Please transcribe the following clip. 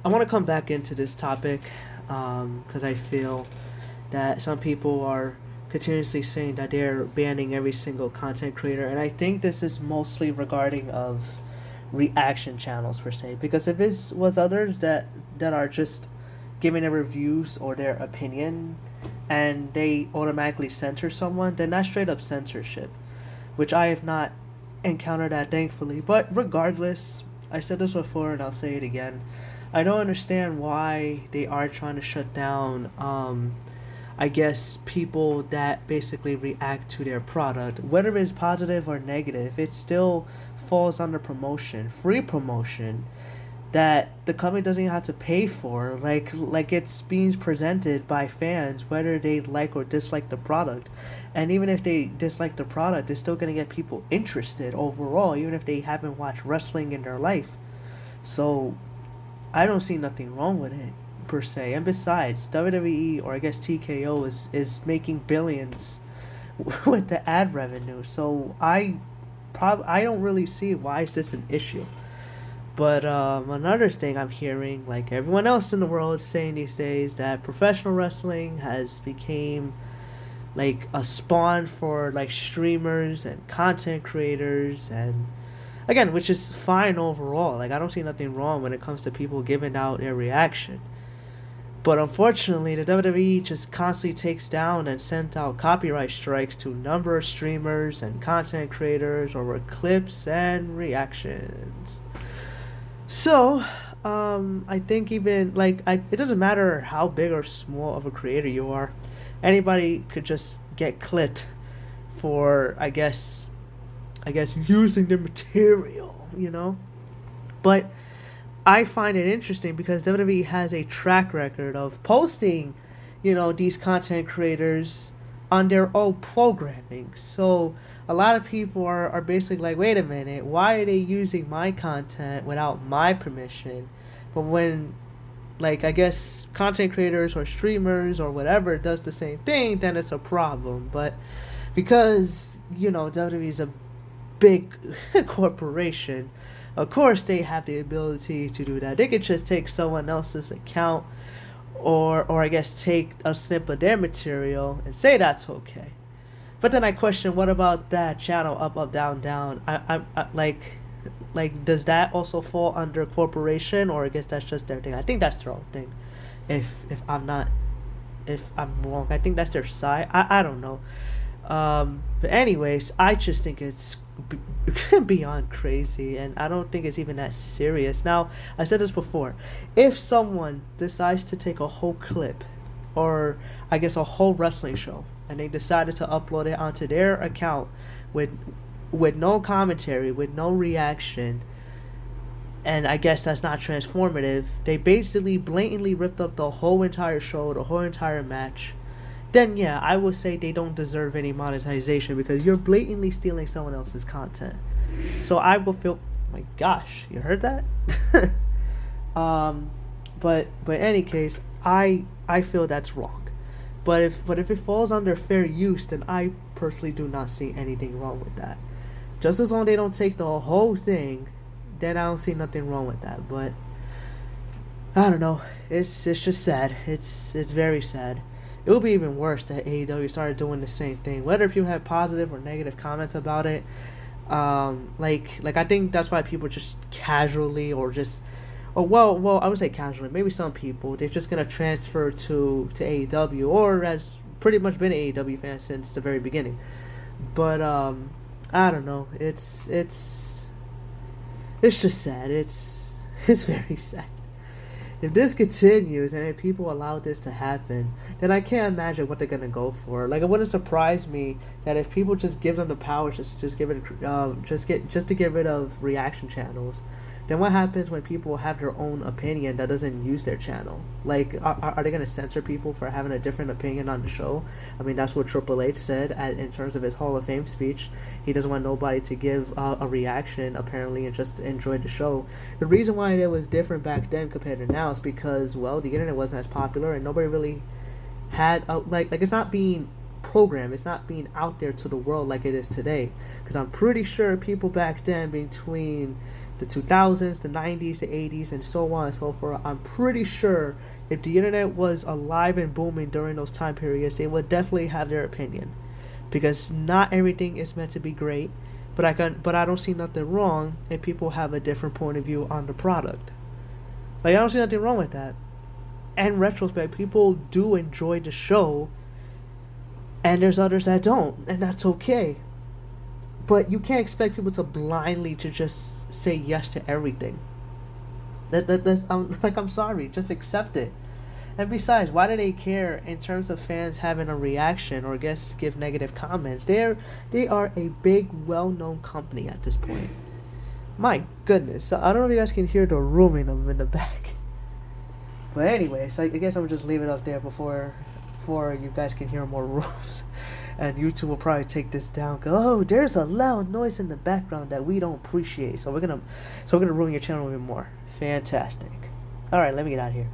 I want to come back into this topic because I feel that some people are continuously saying that they're banning every single content creator, and I think this is mostly regarding of reaction channels per se. Because if it was others that are just giving their reviews or their opinion, and they automatically censor someone, then that's straight up censorship, which I have not encountered that thankfully. But regardless, I said this before and I'll say it again. I don't understand why they are trying to shut down I guess people that basically react to their product, whether it's positive or negative, it still falls under promotion, free promotion that the company doesn't even have to pay for. Like it's being presented by fans, whether they like or dislike the product, and even if they dislike the product, they're still gonna get people interested overall, even if they haven't watched wrestling in their life. So I don't see nothing wrong with it per se. And besides, WWE or I guess TKO is making billions with the ad revenue. So I don't really see why is this an issue. But another thing I'm hearing, like everyone else in the world is saying these days, that professional wrestling has became like a spawn for like streamers and content creators, and again, which is fine overall. Like I don't see nothing wrong when it comes to people giving out their reaction. But unfortunately, the WWE just constantly takes down and sends out copyright strikes to a number of streamers and content creators over clips and reactions. So, I think even like it doesn't matter how big or small of a creator you are, anybody could just get clipped for I guess using the material. But I find it interesting because WWE has a track record of posting, these content creators on their own programming. So a lot of people are basically like, wait a minute, why are they using my content without my permission? But when, like, I guess content creators or streamers or whatever does the same thing, then it's a problem. But because, WWE is a big corporation, of course they have the ability to do that. They could just take someone else's account or I guess take a snip of their material and say that's okay. But then I question, what about that channel up, up, down, down? Like, does that also fall under corporation, or I guess that's just their thing? I think that's their own thing. If I'm not, if I'm wrong, I think that's their side. I don't know. But anyways, I just think it's beyond crazy, and I don't think it's even that serious. Now, I said this before. If someone decides to take a whole clip, or I guess a whole wrestling show, and they decided to upload it onto their account with no commentary, with no reaction, and I guess that's not transformative, they basically blatantly ripped up the whole entire show, the whole entire match, then yeah, I would say they don't deserve any monetization because you're blatantly stealing someone else's content. So I will feel, my gosh, you heard that? um, but in any case, I feel that's wrong. But if it falls under fair use, then I personally do not see anything wrong with that. Just as long as they don't take the whole thing, then I don't see nothing wrong with that. But I don't know. It's just sad. It's very sad. It would be even worse that AEW started doing the same thing. Whether people have positive or negative comments about it, like I think that's why people just casually or just, oh well, I would say casually. Maybe some people they're just gonna transfer to AEW or has pretty much been an AEW fan since the very beginning. But I don't know. It's just sad. It's very sad. If this continues and if people allow this to happen, then I can't imagine what they're gonna go for. Like it wouldn't surprise me that if people just give them the power, just give it, just to get rid of reaction channels, then what happens when people have their own opinion that doesn't use their channel? Like, are they gonna censor people for having a different opinion on the show? I mean, that's what Triple H said in terms of his Hall of Fame speech. He doesn't want nobody to give a reaction, apparently, and just enjoy the show. The reason why it was different back then compared to now is because, well, the internet wasn't as popular and nobody really had like it's not being programmed, it's not being out there to the world like it is today. Because I'm pretty sure people back then, between the 2000s, the 90s, the 80s, and so on and so forth. I'm pretty sure if the internet was alive and booming during those time periods, they would definitely have their opinion, because not everything is meant to be great. But I don't see nothing wrong if people have a different point of view on the product. Like, I don't see nothing wrong with that. In retrospect, people do enjoy the show, and there's others that don't, and that's okay. But you can't expect people to blindly to just say yes to everything. That's I'm sorry, just accept it. And besides, why do they care in terms of fans having a reaction or guess give negative comments? They are a big, well-known company at this point. My goodness, so I don't know if you guys can hear the rooming of them in the back. But anyways, I guess I'm gonna just leave it up there before you guys can hear more rooms. And YouTube will probably take this down. Go, oh, there's a loud noise in the background that we don't appreciate. So we're gonna ruin your channel even more. Fantastic. All right, let me get out of here.